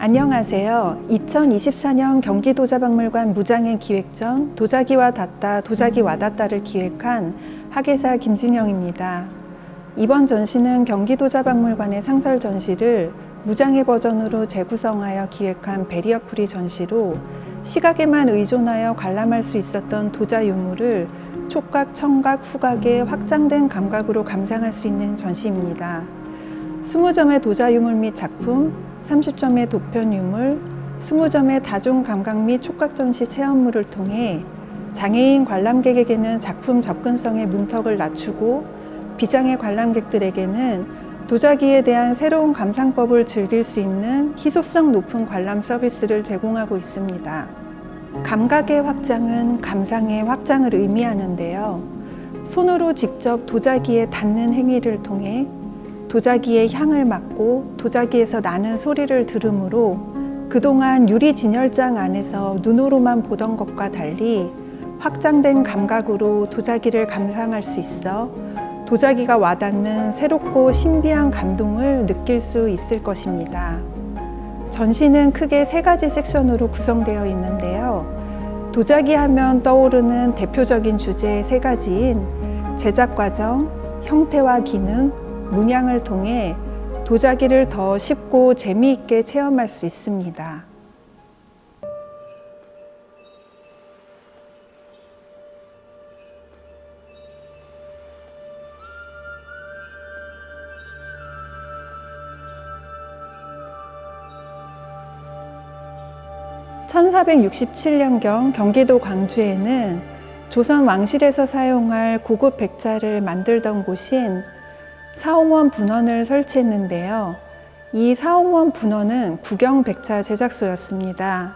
안녕하세요. 2024년 경기도자박물관 무장행 기획전 도자기와 닿다, 도자기 와닿다를 기획한 학예사 김진영입니다. 이번 전시는 경기도자박물관의 상설 전시를 무장해 버전으로 재구성하여 기획한 베리어프리 전시로 시각에만 의존하여 관람할 수 있었던 도자 유물을 촉각, 청각, 후각의 확장된 감각으로 감상할 수 있는 전시입니다. 20점의 도자 유물 및 작품, 30점의 도편 유물, 20점의 다중 감각 및 촉각 전시 체험물을 통해 장애인 관람객에게는 작품 접근성의 문턱을 낮추고 비장애 관람객들에게는 도자기에 대한 새로운 감상법을 즐길 수 있는 희소성 높은 관람 서비스를 제공하고 있습니다. 감각의 확장은 감상의 확장을 의미하는데요. 손으로 직접 도자기에 닿는 행위를 통해 도자기의 향을 맡고 도자기에서 나는 소리를 들으므로 그동안 유리 진열장 안에서 눈으로만 보던 것과 달리 확장된 감각으로 도자기를 감상할 수 있어 도자기가 와닿는 새롭고 신비한 감동을 느낄 수 있을 것입니다. 전시는 크게 3가지 섹션으로 구성되어 있는데요. 도자기 하면 떠오르는 대표적인 주제 3가지인 제작 과정, 형태와 기능, 문양을 통해 도자기를 더 쉽고 재미있게 체험할 수 있습니다. (1467년경) 경기도 광주에는 조선 왕실에서 사용할 고급 백자를 만들던 곳인 사홍원 분원을 설치했는데요. 이 사홍원 분원은 구경백자 제작소였습니다.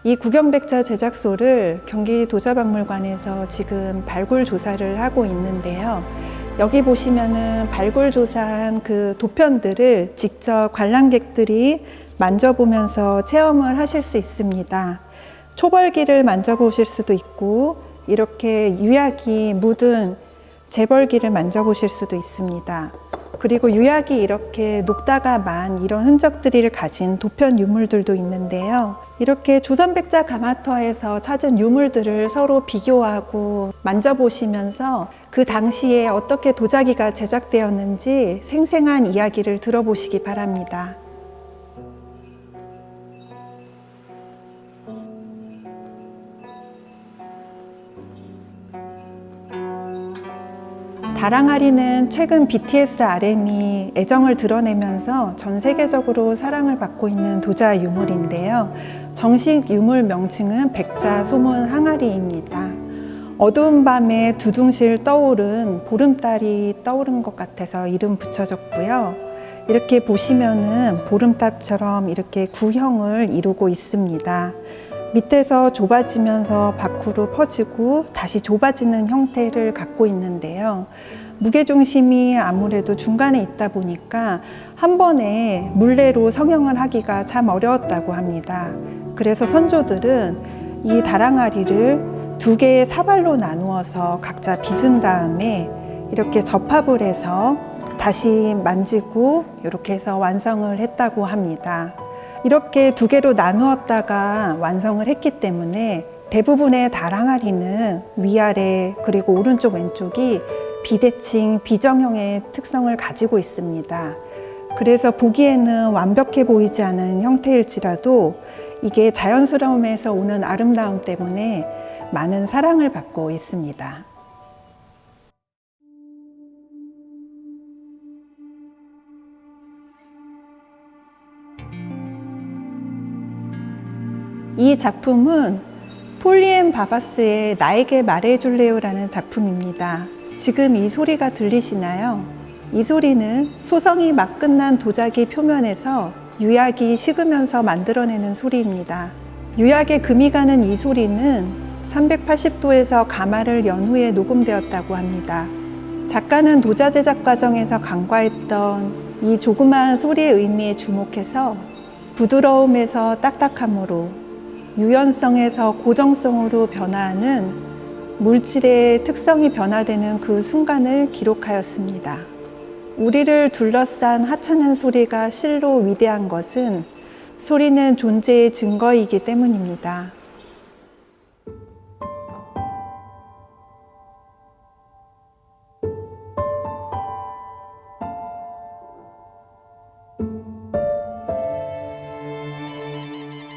이 구경백자 제작소를 경기도자박물관에서 지금 발굴 조사를 하고 있는데요. 여기 보시면은 발굴 조사한 그 도편들을 직접 관람객들이 만져보면서 체험을 하실 수 있습니다. 초벌기를 만져보실 수도 있고 이렇게 유약이 묻은 재벌기를 만져보실 수도 있습니다. 그리고 유약이 이렇게 녹다가 만 이런 흔적들을 가진 도편 유물들도 있는데요. 이렇게 조선백자 가마터에서 찾은 유물들을 서로 비교하고 만져보시면서 그 당시에 어떻게 도자기가 제작되었는지 생생한 이야기를 들어보시기 바랍니다. 다랑아리는 최근 BTS RM이 애정을 드러내면서 전 세계적으로 사랑을 받고 있는 도자 유물인데요. 정식 유물 명칭은 백자 소문 항아리입니다. 어두운 밤에 두둥실 떠오른 보름달이 떠오른 것 같아서 이름 붙여졌고요. 이렇게 보시면은 보름달처럼 이렇게 구형을 이루고 있습니다. 밑에서 좁아지면서 밖으로 퍼지고 다시 좁아지는 형태를 갖고 있는데요. 무게중심이 아무래도 중간에 있다 보니까 한 번에 물레로 성형을 하기가 참 어려웠다고 합니다. 그래서 선조들은 이 다랑아리를 2개의 사발로 나누어서 각자 빚은 다음에 이렇게 접합을 해서 다시 만지고 이렇게 해서 완성을 했다고 합니다. 이렇게 2개로 나누었다가 완성을 했기 때문에 대부분의 다랑아리는 위아래 그리고 오른쪽 왼쪽이 비대칭, 비정형의 특성을 가지고 있습니다. 그래서 보기에는 완벽해 보이지 않은 형태일지라도 이게 자연스러움에서 오는 아름다움 때문에 많은 사랑을 받고 있습니다. 이 작품은 폴리앤 바바스의 나에게 말해줄래요라는 작품입니다. 지금 이 소리가 들리시나요? 이 소리는 소성이 막 끝난 도자기 표면에서 유약이 식으면서 만들어내는 소리입니다. 유약에 금이 가는 이 소리는 380도에서 가마를 연 후에 녹음되었다고 합니다. 작가는 도자 제작 과정에서 간과했던 이 조그마한 소리의 의미에 주목해서 부드러움에서 딱딱함으로 유연성에서 고정성으로 변화하는 물질의 특성이 변화되는 그 순간을 기록하였습니다. 우리를 둘러싼 하찮은 소리가 실로 위대한 것은 소리는 존재의 증거이기 때문입니다.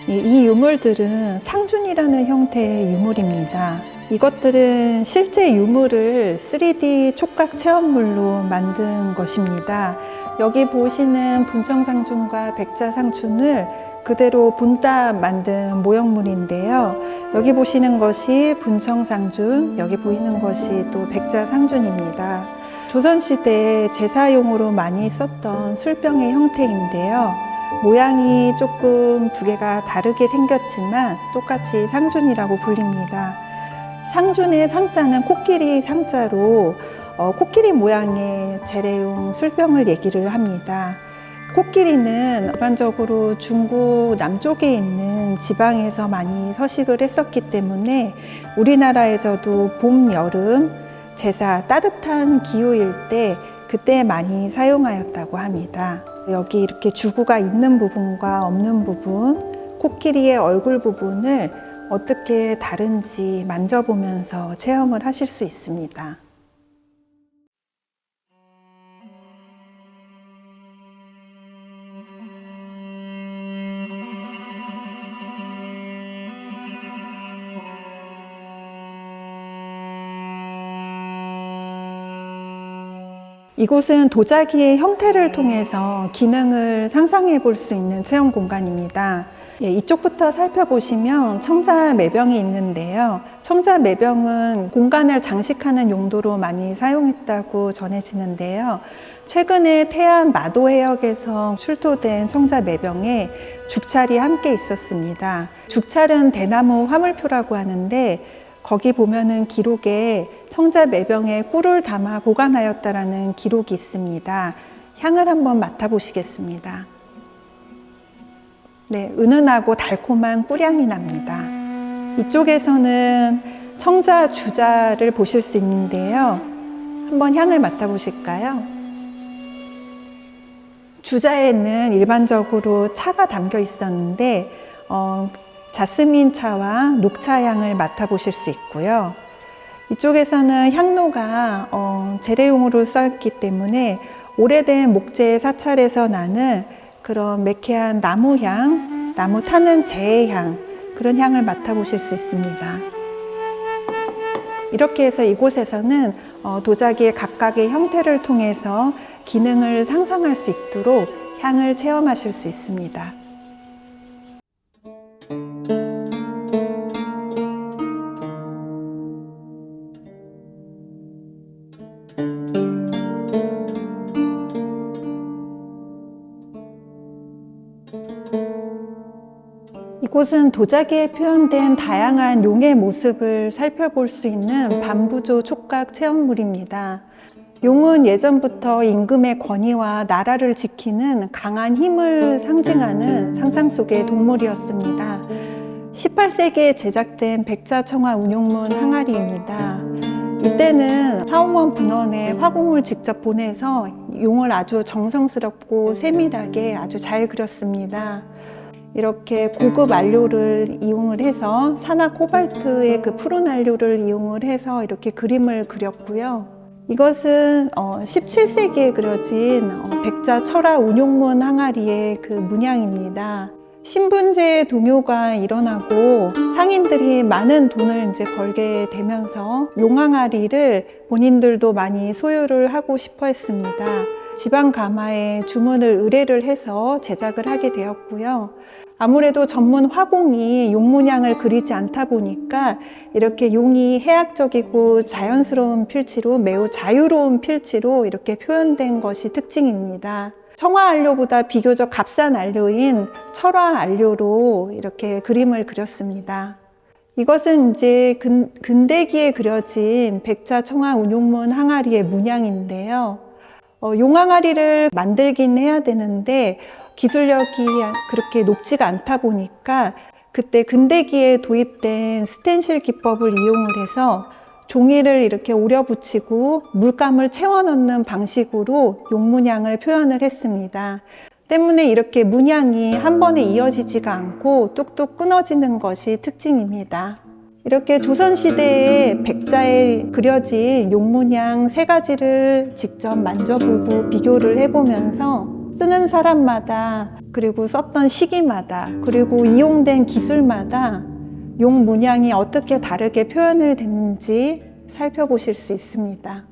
이 유물들은 상준이라는 형태의 유물입니다. 이것들은 실제 유물을 3D 촉각 체험물로 만든 것입니다. 여기 보시는 분청상춘과 백자상춘을 그대로 본따 만든 모형물인데요. 여기 보시는 것이 분청상춘, 여기 보이는 것이 또 백자상춘입니다. 조선시대에 제사용으로 많이 썼던 술병의 형태인데요. 모양이 조금 두 개가 다르게 생겼지만 똑같이 상준이라고 불립니다. 상준의 상자는 코끼리 상자로 코끼리 모양의 재래용 술병을 얘기를 합니다. 코끼리는 일반적으로 중국 남쪽에 있는 지방에서 많이 서식을 했었기 때문에 우리나라에서도 봄, 여름, 제사, 따뜻한 기후일 때 그때 많이 사용하였다고 합니다. 여기 이렇게 주구가 있는 부분과 없는 부분, 코끼리의 얼굴 부분을 어떻게 다른지 만져보면서 체험을 하실 수 있습니다. 이곳은 도자기의 형태를 통해서 기능을 상상해 볼 수 있는 체험 공간입니다. 이쪽부터 살펴보시면 청자매병이 있는데요. 청자매병은 공간을 장식하는 용도로 많이 사용했다고 전해지는데요. 최근에 태안 마도해역에서 출토된 청자매병에 죽찰이 함께 있었습니다. 죽찰은 대나무 화물표라고 하는데 거기 보면은 기록에 청자매병에 꿀을 담아 보관하였다라는 기록이 있습니다. 향을 한번 맡아보시겠습니다. 네, 은은하고 달콤한 꿀향이 납니다. 이쪽에서는 청자 주자를 보실 수 있는데요. 한번 향을 맡아보실까요? 주자에는 일반적으로 차가 담겨 있었는데 자스민 차와 녹차 향을 맡아보실 수 있고요. 이쪽에서는 향로가 재래용으로 썼기 때문에 오래된 목재 사찰에서 나는 그런 매캐한 나무향, 나무 타는 재향, 그런 향을 맡아보실 수 있습니다. 이렇게 해서 이곳에서는 도자기의 각각의 형태를 통해서 기능을 상상할 수 있도록 향을 체험하실 수 있습니다. 이곳은 도자기에 표현된 다양한 용의 모습을 살펴볼 수 있는 반부조 촉각 체험물입니다. 용은 예전부터 임금의 권위와 나라를 지키는 강한 힘을 상징하는 상상 속의 동물이었습니다. 18세기에 제작된 백자청화 운용문 항아리입니다. 이때는 사홍원 분원에 화공을 직접 보내서 용을 아주 정성스럽고 세밀하게 아주 잘 그렸습니다. 이렇게 고급 안료를 이용을 해서 산화 코발트의 그 푸른 안료를 이용을 해서 이렇게 그림을 그렸고요. 이것은 17세기에 그려진 백자 철화 운용문 항아리의 그 문양입니다. 신분제 동요가 일어나고 상인들이 많은 돈을 이제 벌게 되면서 용항아리를 본인들도 많이 소유를 하고 싶어 했습니다. 지방 가마에 주문을 의뢰를 해서 제작을 하게 되었고요. 아무래도 전문 화공이 용 문양을 그리지 않다 보니까 이렇게 용이 해학적이고 자연스러운 필치로 매우 자유로운 필치로 이렇게 표현된 것이 특징입니다. 청화 안료보다 비교적 값싼 안료인 철화 안료로 이렇게 그림을 그렸습니다. 이것은 이제 근대기에 그려진 백자 청화 운용문 항아리의 문양인데요. 용항아리를 만들긴 해야 되는데 기술력이 그렇게 높지가 않다 보니까 그때 근대기에 도입된 스텐실 기법을 이용을 해서 종이를 이렇게 오려 붙이고 물감을 채워 넣는 방식으로 용문양을 표현을 했습니다. 때문에 이렇게 문양이 한 번에 이어지지가 않고 뚝뚝 끊어지는 것이 특징입니다. 이렇게 조선시대에 백자에 그려진 용문양 3가지를 직접 만져보고 비교를 해보면서 쓰는 사람마다, 그리고 썼던 시기마다, 그리고 이용된 기술마다 용 문양이 어떻게 다르게 표현을 됐는지 살펴보실 수 있습니다.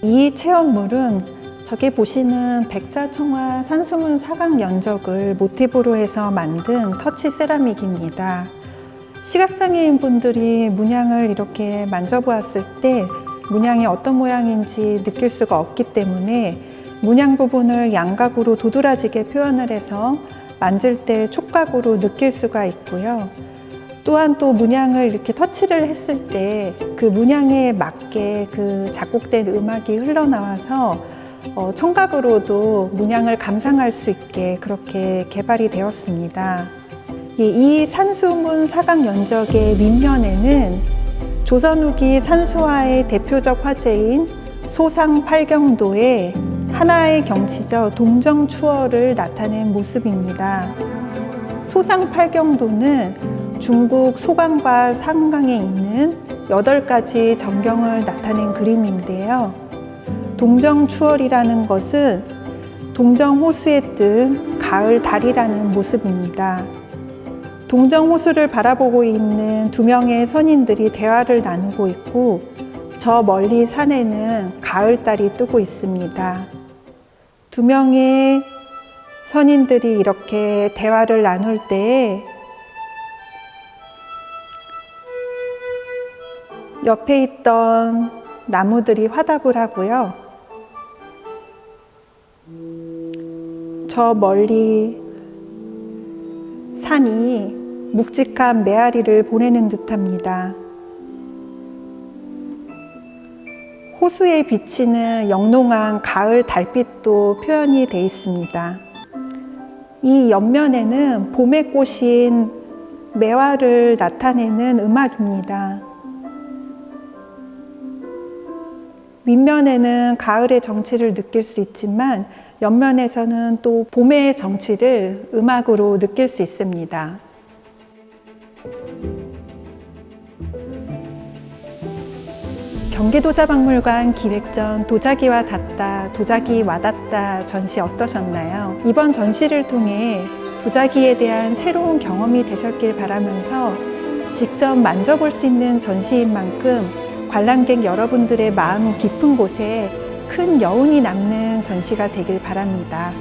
이 체험물은 저기 보시는 백자청화 산수문 사각 연적을 모티브로 해서 만든 터치 세라믹입니다. 시각장애인 분들이 문양을 이렇게 만져보았을 때 문양이 어떤 모양인지 느낄 수가 없기 때문에 문양 부분을 양각으로 도드라지게 표현을 해서 만질 때 촉각으로 느낄 수가 있고요. 또한 또 문양을 이렇게 터치를 했을 때 그 문양에 맞게 그 작곡된 음악이 흘러나와서 청각으로도 문양을 감상할 수 있게 그렇게 개발이 되었습니다. 이 산수문 사각 연적의 윗면에는 조선 후기 산수화의 대표적 화제인 소상팔경도의 하나의 경치죠. 동정추월을 나타낸 모습입니다. 소상팔경도는 중국 소강과 상강에 있는 8가지 전경을 나타낸 그림인데요. 동정추월이라는 것은 동정호수에 뜬 가을 달이라는 모습입니다. 동정호수를 바라보고 있는 2명의 선인들이 대화를 나누고 있고 저 멀리 산에는 가을달이 뜨고 있습니다. 2명의 선인들이 이렇게 대화를 나눌 때 옆에 있던 나무들이 화답을 하고요. 저 멀리 산이 묵직한 메아리를 보내는 듯합니다. 호수에 비치는 영롱한 가을 달빛도 표현이 되어 있습니다. 이 옆면에는 봄에 꽃인 매화를 나타내는 음악입니다. 윗면에는 가을의 정취를 느낄 수 있지만 옆면에서는 또 봄의 정취를 음악으로 느낄 수 있습니다. 경기도자박물관 기획전 도자기와 닿다, 도자기 와닿다 전시 어떠셨나요? 이번 전시를 통해 도자기에 대한 새로운 경험이 되셨길 바라면서 직접 만져볼 수 있는 전시인 만큼 관람객 여러분들의 마음 깊은 곳에 큰 여운이 남는 전시가 되길 바랍니다.